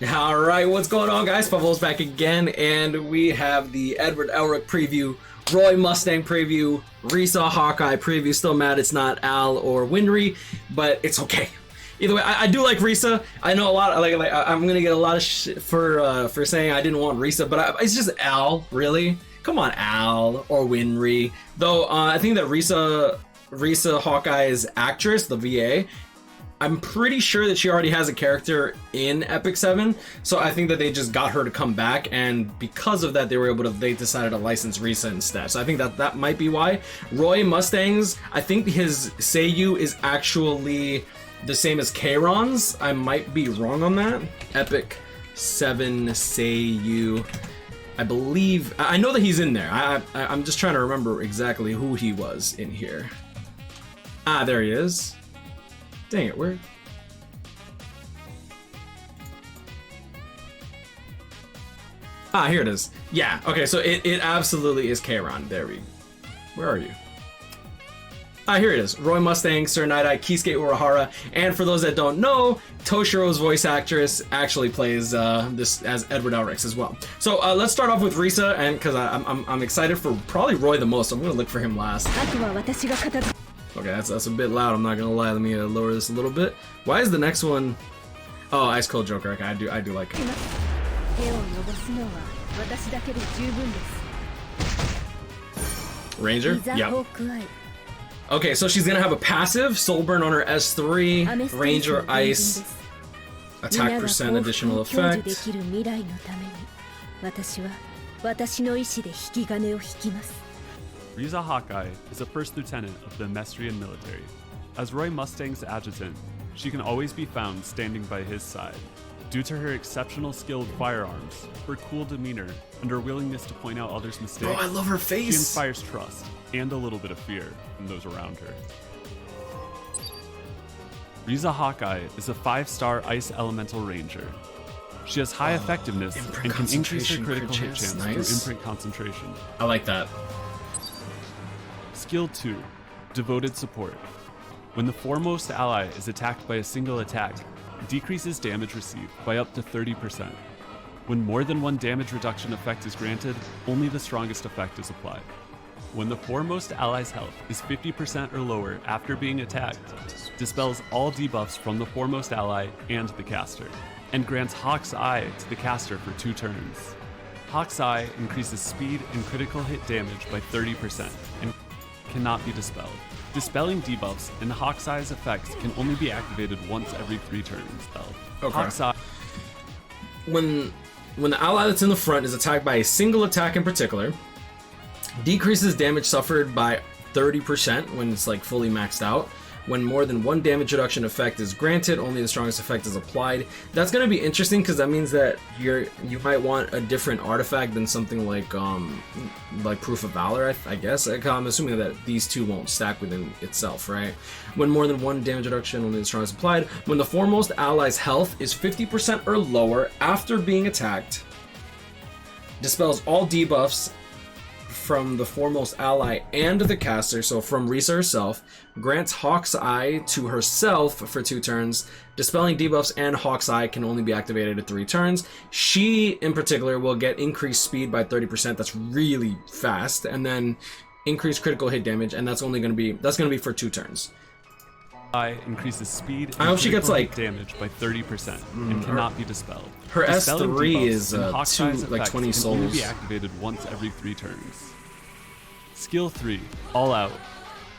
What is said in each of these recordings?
All right, what's going on, guys? SpitefulHopes back again, and we have the Elric preview, Roy Mustang preview, Riza Hawkeye preview. Still mad it's not Al or Winry, but it's okay. Either way, I do like Riza. I know a lot. I'm gonna get a lot of shit for saying I didn't want Riza, but it's just Al. Really, come on, Al or Winry. Though I think that Riza Hawkeye's actress, the VA. I'm pretty sure that she already has a character in Epic 7, so I think that they just got her to come back, and because of that, they decided to license Riza instead. So I think that might be why. Roy Mustangs, I think his Seiyu is actually the same as Kairon's. I might be wrong on that. Epic 7 Seiyu. I believe, I know that he's in there. I'm just trying to remember exactly who he was in here. Ah, there he is. Dang it, where? Ah, here it is. Yeah, okay, so it absolutely is Kairon. Where are you? Ah, here it is. Roy Mustang, Sir Night-Eye, Kisuke Urahara, and for those that don't know, Toshiro's voice actress actually plays this as Edward Elric as well. So let's start off with Riza, and because I'm excited for probably Roy the most, I'm gonna look for him last. Okay, that's a bit loud, I'm not gonna lie. Let me lower this a little bit. Why is the next one? Oh, Ice Cold Joker. Okay, I do like it. Ranger? Yep. Okay, so she's gonna have a passive, Soul Burn on her S3, Ranger Ice, attack percent additional effect. Riza Hawkeye is a first lieutenant of the Mestrian military. As Roy Mustang's adjutant, she can always be found standing by his side. Due to her exceptional skill with firearms, her cool demeanor, and her willingness to point out others' mistakes, bro, I love her face. She inspires trust and a little bit of fear in those around her. Riza Hawkeye is a 5-star Ice Elemental Ranger. She has high effectiveness and can increase her critical hit chance through imprint concentration. I like that. Skill 2, Devoted Support. When the foremost ally is attacked by a single attack, it decreases damage received by up to 30%. When more than one damage reduction effect is granted, only the strongest effect is applied. When the foremost ally's health is 50% or lower after being attacked, dispels all debuffs from the foremost ally and the caster, and grants Hawk's Eye to the caster for 2 turns. Hawk's Eye increases speed and critical hit damage by 30%, and cannot be dispelled. Dispelling debuffs and Hawk's Eye's effects can only be activated once every 3 turns. Okay. Hawk's Eye. When the ally that's in the front is attacked by a single attack in particular, decreases damage suffered by 30% when it's like fully maxed out. When more than one damage reduction effect is granted, only the strongest effect is applied. That's going to be interesting because that means that you might want a different artifact than something like Proof of Valor, I guess. I'm assuming that these two won't stack within itself, right? When more than one damage reduction, only the strongest applied. When the foremost ally's health is 50% or lower after being attacked, dispels all debuffs from the foremost ally and the caster, so from Riza herself, grants Hawk's Eye to herself for 2 turns. Dispelling debuffs and Hawk's Eye can only be activated at 3 turns. She, in particular, will get increased speed by 30%. That's really fast, and then increased critical hit damage, and that's gonna be for 2 turns. Eye increases speed and I hope she gets like damage by 30% and cannot be dispelled. Her Dispelling S3 is Hawkeye's like 20 effects can only souls. be activated once every 3 turns. Skill 3, All Out.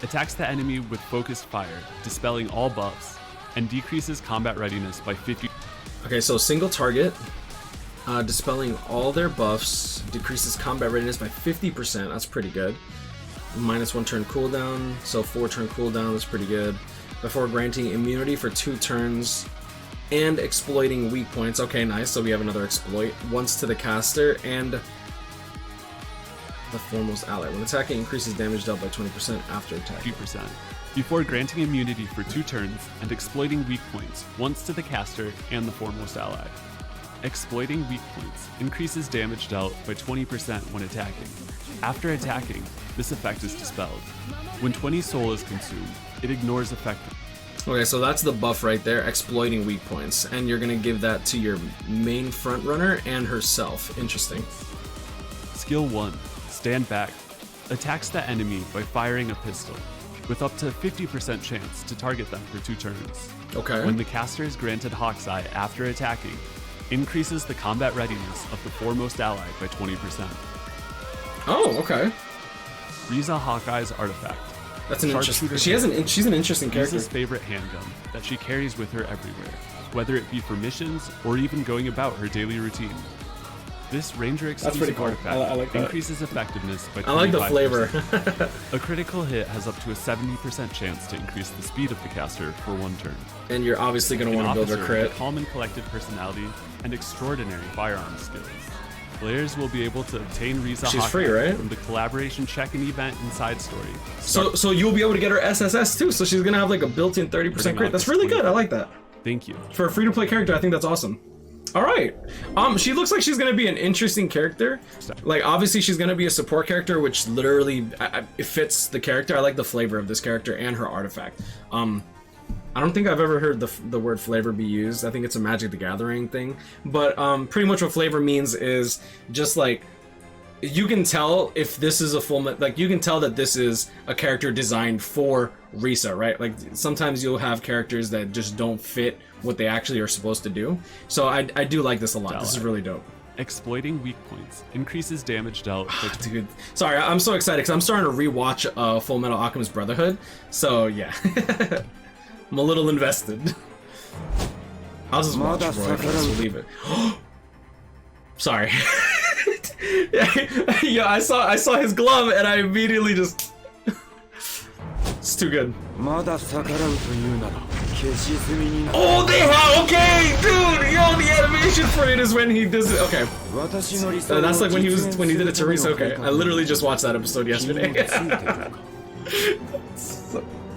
Attacks the enemy with focused fire, dispelling all buffs, and decreases combat readiness by 50%. Okay, so single target, dispelling all their buffs, decreases combat readiness by 50%. That's pretty good. -1 turn cooldown, so 4 turn cooldown is pretty good. Before granting immunity for 2 turns and exploiting weak points. Okay, nice. So we have another exploit. Once to the caster and the foremost ally. When attacking, increases damage dealt by 20% after attacking. 50%. Before granting immunity for 2 turns and exploiting weak points once to the caster and the foremost ally. Exploiting weak points increases damage dealt by 20% when attacking. After attacking, this effect is dispelled. When 20 soul is consumed, it ignores effect. Okay, so that's the buff right there, exploiting weak points, and you're gonna give that to your main front runner and herself. Interesting. Skill 1, Stand Back. Attacks the enemy by firing a pistol, with up to 50% chance to target them for 2 turns. Okay. When the caster is granted Hawkeye after attacking, increases the combat readiness of the foremost ally by 20%. Oh, okay. Riza Hawkeye's artifact. That's an interesting. She's an interesting character. Riza's favorite handgun that she carries with her everywhere, whether it be for missions or even going about her daily routine. This Ranger exclusive cool. artifact I like that. increases effectiveness by 25%. I like the flavor. A critical hit has up to a 70% chance to increase the speed of the caster for 1 turn. And you're obviously going to want to build her crit. With a calm and collected personality and extraordinary firearm skills. Players will be able to obtain Riza She's Hawkeye free, right? from the collaboration check-in event and side story. So you'll be able to get her SSS too. So she's going to have like a built-in 30% crit. That's really good. I like that. Thank you. For a free-to-play character, I think that's awesome. All right. She looks like she's gonna be an interesting character. Like, obviously, she's gonna be a support character, which literally it fits the character. I like the flavor of this character and her artifact. I don't think I've ever heard the word flavor be used. I think it's a Magic the Gathering thing. But pretty much what flavor means is just like, you can tell if this is a you can tell that this is a character designed for Riza, right? Like, sometimes you'll have characters that just don't fit what they actually are supposed to do. So I do like this a lot. This is really dope. Exploiting weak points increases damage dealt. Dude, sorry, I'm so excited because I'm starting to rewatch Fullmetal Alchemist Brotherhood. So yeah, I'm a little invested. I'll just watch Roy. I'll just leave it. Sorry. Yeah, I saw his glove and I immediately just. It's too good. Oh, they have. Okay, dude. Yo, the animation for it is when he does it. Okay. That's like when he did it to Riza. Okay, I literally just watched that episode yesterday.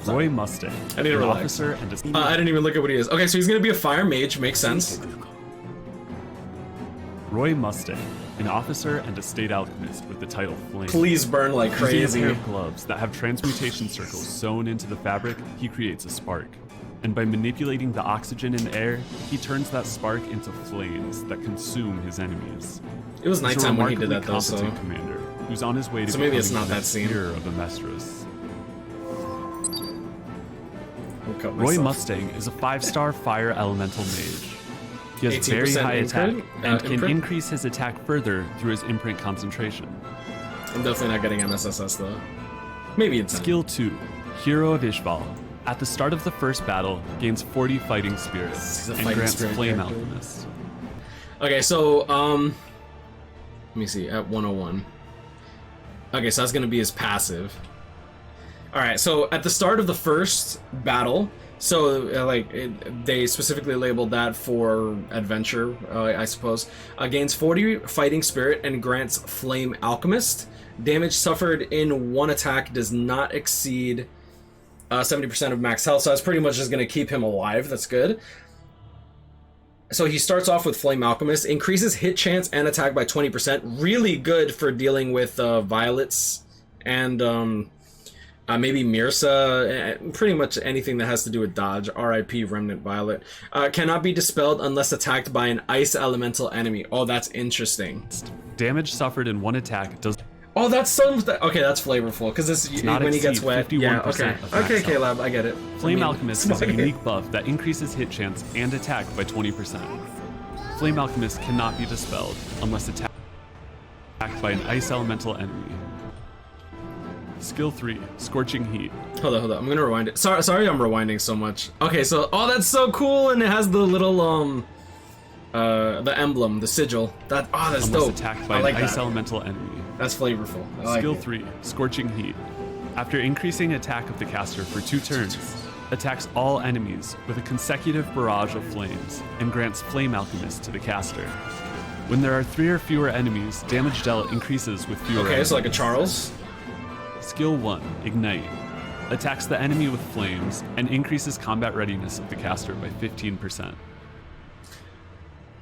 Roy Mustang. I need to relax. Officer and I didn't even look at what he is. Okay, so he's gonna be a fire mage. Makes sense. Roy Mustang, an officer and a state alchemist with the title Flame. Please burn like crazy. Using a pair of gloves that have transmutation circles sewn into the fabric, he creates a spark. And by manipulating the oxygen in the air, he turns that spark into flames that consume his enemies. It was nighttime when he did that, though. So commander who's on his way to maybe it's not that scene. Of the Mestras. Roy Mustang is a 5-star fire elemental mage. He has very high attack and can increase his attack further through his imprint concentration. I'm definitely not getting MSSS though. Maybe it's Skill 2, Hero of Ishval. At the start of the first battle, gains 40 fighting spirit and grants Flame Alchemist. Okay, so let me see, at 101. Okay, so that's gonna be his passive. Alright, so at the start of the first battle, so they specifically labeled that for adventure, I suppose. Gains 40 fighting spirit and grants Flame Alchemist. Damage suffered in one attack does not exceed 70% of max health, so that's pretty much just going to keep him alive. That's good. So he starts off with Flame Alchemist, increases hit chance and attack by 20%. Really good for dealing with violets and maybe Mirsa, pretty much anything that has to do with dodge. RIP Remnant Violet. Cannot be dispelled unless attacked by an ice elemental enemy. Oh, that's interesting. Damage suffered in one attack does. Oh, that's so. Okay, that's flavorful because this when he gets wet. Yeah. Okay. Okay, Collab, I get it. Flame Alchemist is a unique buff that increases hit chance and attack by 20%. Flame Alchemist cannot be dispelled unless attacked by an ice elemental enemy. Skill 3, Scorching Heat. Hold on. I'm gonna rewind it. Sorry, I'm rewinding so much. Okay, so that's so cool, and it has the little the emblem, the sigil. That's unless dope. Attacked by an ice elemental enemy. That's flavorful. I like Skill it. 3, Scorching Heat. After increasing attack of the caster for 2 turns, attacks all enemies with a consecutive barrage of flames and grants Flame Alchemist to the caster. When there are 3 or fewer enemies, damage dealt increases with fewer enemies. So like a Charles. Skill 1, Ignite. Attacks the enemy with flames and increases combat readiness of the caster by 15%.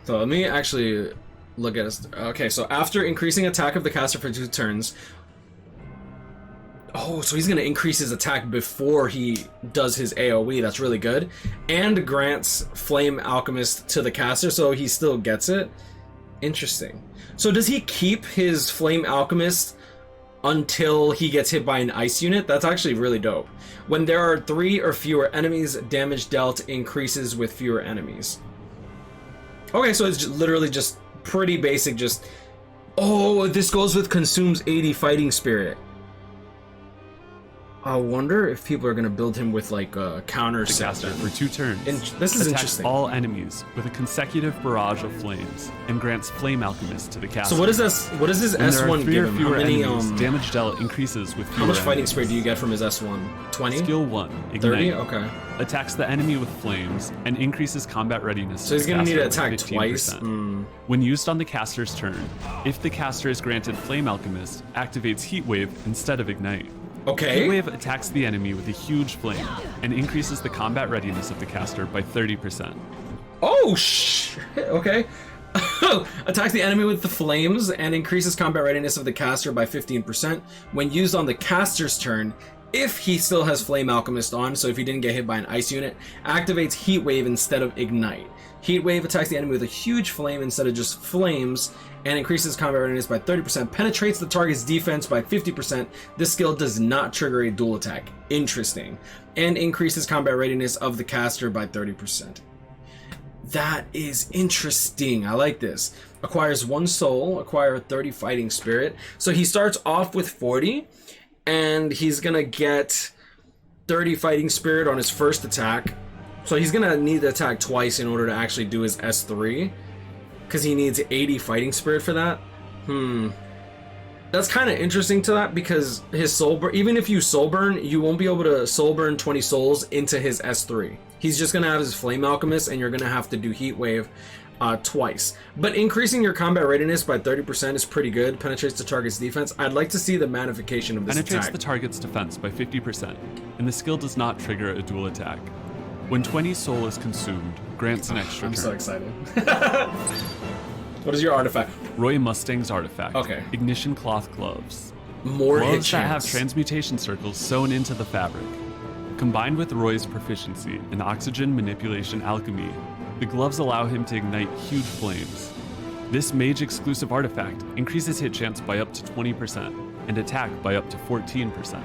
So let me actually look at this. Okay, so after increasing attack of the caster for 2 turns. Oh, so he's going to increase his attack before he does his AoE. That's really good. And grants Flame Alchemist to the caster, so he still gets it. Interesting. So does he keep his Flame Alchemist until he gets hit by an ice unit? That's actually really dope. When there are 3 or fewer enemies, damage dealt increases with fewer enemies. Okay, so it's literally just pretty basic, just... Oh, this goes with consumes 80 fighting spirit. I wonder if people are going to build him with like a counter the caster for 2 turns. This is attacks interesting. All enemies with a consecutive barrage of flames and grants Flame Alchemist to the caster. So what is this? What does his when S1 give him? How many damage dealt increases with fewer How much fighting enemies. spirit do you get from his S1? 20? Skill 1, Ignite. 30? Okay. Attacks the enemy with flames and increases combat readiness. So he's going to need to attack 15%. twice? When used on the caster's turn, if the caster is granted Flame Alchemist, activates Heat Wave instead of Ignite. Okay. Heat Wave attacks the enemy with a huge flame and increases the combat readiness of the caster by 30%. Oh, shit. Okay. Attacks the enemy with the flames and increases combat readiness of the caster by 15% when used on the caster's turn. If he still has Flame Alchemist on, so if he didn't get hit by an ice unit, activates Heat Wave instead of Ignite. Heat Wave attacks the enemy with a huge flame instead of just flames and increases combat readiness by 30%, penetrates the target's defense by 50%. This skill does not trigger a dual attack. Interesting. And increases combat readiness of the caster by 30%. That is interesting. I like this. Acquires 1 soul, acquire 30 fighting spirit. So he starts off with 40, and he's gonna get 30 fighting spirit on his first attack. So he's gonna need to attack twice in order to actually do his S3, because he needs 80 fighting spirit for that. That's kind of interesting to that, because his soul burn, even if you soul burn, you won't be able to soul burn 20 souls into his S3. He's just gonna have his Flame Alchemist, and you're gonna have to do Heat Wave twice. But increasing your combat readiness by 30% is pretty good. Penetrates the target's defense. I'd like to see the magnification of this Penetrates attack. the target's defense by 50%, and the skill does not trigger a dual attack. When 20 soul is consumed, grants an extra I'm turn. so excited. What is your artifact? Roy Mustang's artifact. Okay. Ignition Cloth Gloves. More hit Gloves that have chance. transmutation circles sewn into the fabric. Combined with Roy's proficiency in oxygen manipulation alchemy, the gloves allow him to ignite huge flames. This mage-exclusive artifact increases hit chance by up to 20% and attack by up to 14%.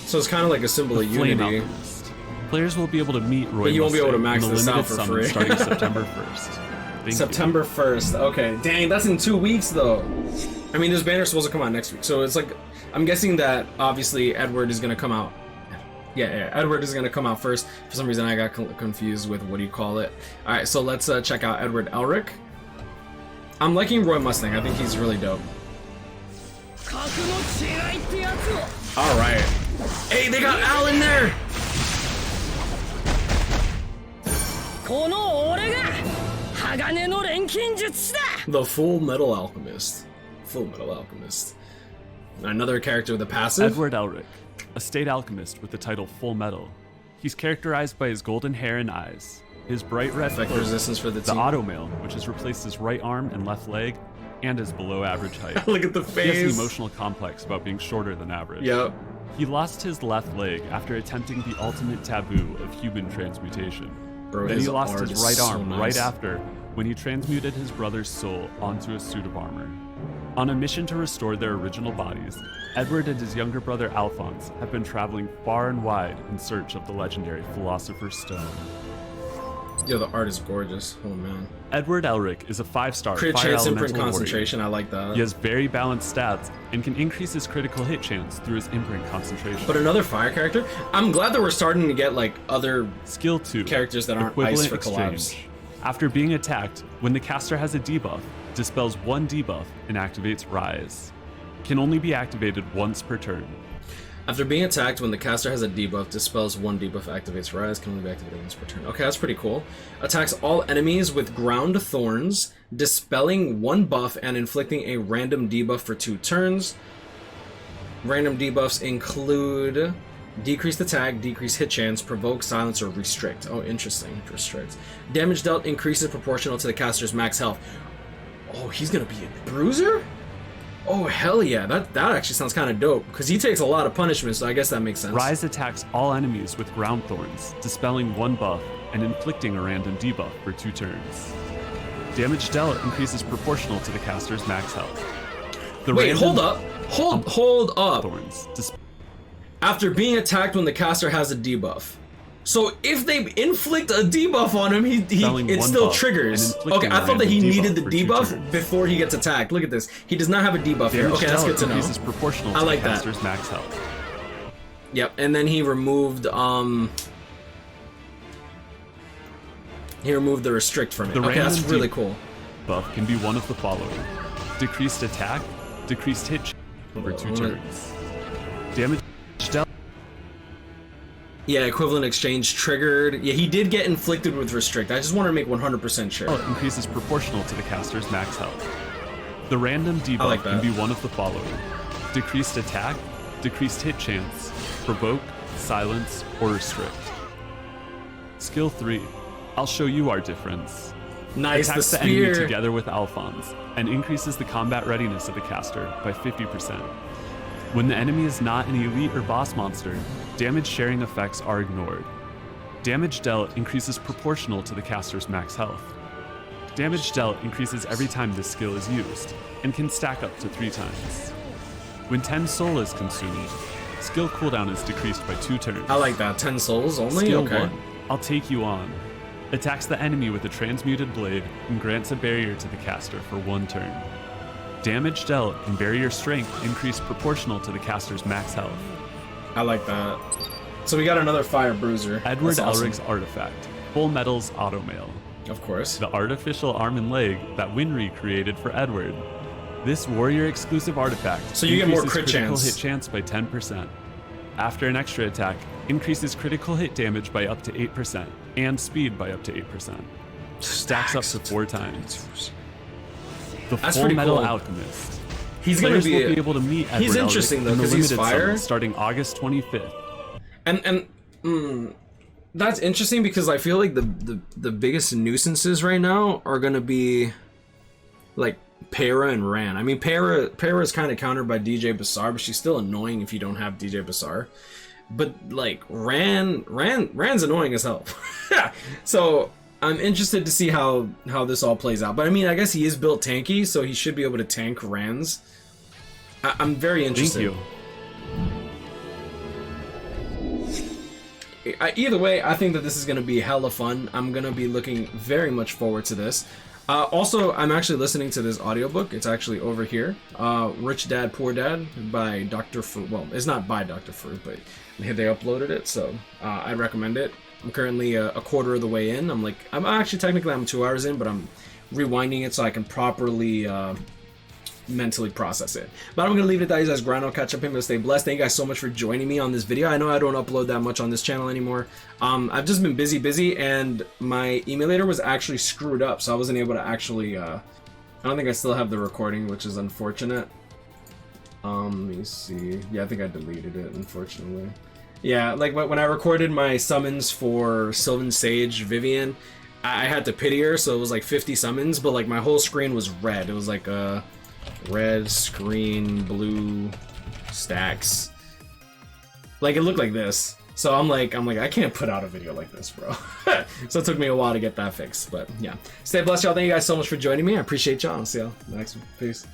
So it's kind of like a symbol of Flame unity. Alchemist. Players will be able to meet Roy But you won't be able to Mustang max in a this limited out for summon free. starting September 1st. Thank September 1st. Okay. Dang, that's in 2 weeks though. I mean, this banner's supposed to come out next week. So it's like, I'm guessing that obviously Edward is going to come out. Yeah, Edward is going to come out first. For some reason, I got confused with what do you call it. All right, so let's check out Edward Elric. I'm liking Roy Mustang. I think he's really dope. All right. Hey, they got Al in there. The Fullmetal Alchemist. Fullmetal Alchemist. Another character with a passive. Edward Elric, a state alchemist with the title Full Metal. He's characterized by his golden hair and eyes, his bright red Effect cloak, resistance for the the team. automail, which has replaced his right arm and left leg, and his below average height. Look at the He has face. an emotional complex about being shorter than average. Yep. He lost his left leg after attempting the ultimate taboo of human transmutation. Bro, Then he his lost art his is right so arm nice. right after when he transmuted his brother's soul onto a suit of armor. On a mission to restore their original bodies, Edward and his younger brother Alphonse have been traveling far and wide in search of the legendary Philosopher's Stone. Yo, the art is gorgeous. Oh man. Edward Elric is a 5-star Crit fire chance, imprint, elemental warrior. concentration. I like that. He has very balanced stats and can increase his critical hit chance through his imprint concentration. But another fire character. I'm glad that we're starting to get like other Skill 2. characters that aren't Equivalent ice for exchange. collabs. After being attacked, when the caster has a debuff, dispels 1 debuff and activates Rise. Can only be activated once per turn. After being attacked, when the caster has a debuff, dispels 1 debuff, activates Rise, can only be activated once per turn. Okay, that's pretty cool. Attacks all enemies with ground thorns, dispelling 1 buff and inflicting a random debuff for 2 turns. Random debuffs include decreased attack, decreased hit chance, provoke, silence, or restrict. Oh, interesting. Restrict. Damage dealt increases proportional to the caster's max health. Oh, he's gonna be a bruiser? Oh, Oh, hell yeah. That actually sounds kind of dope, because he takes a lot of punishment, so I guess that makes sense. Rise attacks all enemies with ground thorns, dispelling 1 buff and inflicting a random debuff for 2 turns. Damage dealt increases proportional to the caster's max health. Wait, hold up. Hold up. Thorns. After being attacked when the caster has a debuff. So if they inflict a debuff on him, it still triggers. Okay, I thought that he needed the debuff before he gets attacked. Look at this. He does not have a debuff here. Okay, that's good to know. Proportional to I like the that. caster's max health. Yep, and then he removed the restrict from it. Okay, that's really cool. Buff can be one of the following: decreased attack, decreased hit over 2 turns. Damage dealt. Yeah, equivalent exchange triggered. Yeah, he did get inflicted with restrict. I just want to make 100% sure. Increases proportional to the caster's max health. The random debuff can be one of the following: decreased attack, decreased hit chance, provoke, silence, or restrict. Skill 3. I'll show you our difference. Nice, attacks the the enemy spear together with Alphonse and increases the combat readiness of the caster by 50%. When the enemy is not an elite or boss monster, damage sharing effects are ignored. Damage dealt increases proportional to the caster's max health. Damage dealt increases every time this skill is used, and can stack up to 3 times. When 10 soul is consumed, skill cooldown is decreased by 2 turns. I like that. 10 souls only? Skill Okay. 1, I'll take you on. Attacks the enemy with a transmuted blade and grants a barrier to the caster for 1 turn. Damage dealt and barrier strength increase proportional to the caster's max health. I like that. So we got another fire bruiser. Edward That's awesome. Elric's artifact, Fullmetal's Automail. Of course. The artificial arm and leg that Winry created for Edward. This warrior exclusive artifact so you get more increases crit critical chance. hit chance by 10%. After an extra attack, increases critical hit damage by up to 8% and speed by up to 8%. Stacks up to 4 times. The Fullmetal Alchemist. He's going to be able to meet Edward He's interesting though, because he's fire. Starting August 25th. And that's interesting because I feel like the biggest nuisances right now are going to be like Para and Ran. I mean, Para is kind of countered by DJ Bassar, but she's still annoying if you don't have DJ Bassar. But like Ran's annoying as hell. So I'm interested to see how this all plays out. But I mean, I guess he is built tanky, so he should be able to tank Rans. I'm very interested. Thank you. Either way, I think that this is going to be hella fun. I'm going to be looking very much forward to this. Also, I'm actually listening to this audiobook. It's actually over here. Rich Dad, Poor Dad by Dr. Fruit. Well, it's not by Dr. Fruit, but they uploaded it, so I recommend it. I'm currently a quarter of the way in. I'm actually technically I'm 2 hours in, but I'm rewinding it so I can properly mentally process it. But I'm gonna leave it at that. You guys grind. I'll catch up in, but stay blessed. Thank you guys so much for joining me on this video. I know I don't upload that much on this channel anymore. I've just been busy, and my emulator was actually screwed up, so I wasn't able to actually I don't think I still have the recording, which is unfortunate. Let me see. Yeah, I think I deleted it, unfortunately. Yeah, like when I recorded my summons for Sylvan Sage Vivian, I had to pity her, so it was like 50 summons, but like my whole screen was red. It was like a red screen, blue stacks. Like it looked like this. So I'm like, I can't put out a video like this, bro. So it took me a while to get that fixed, but yeah. Stay blessed, y'all. Thank you guys so much for joining me. I appreciate y'all. I'll see y'all next one. Peace.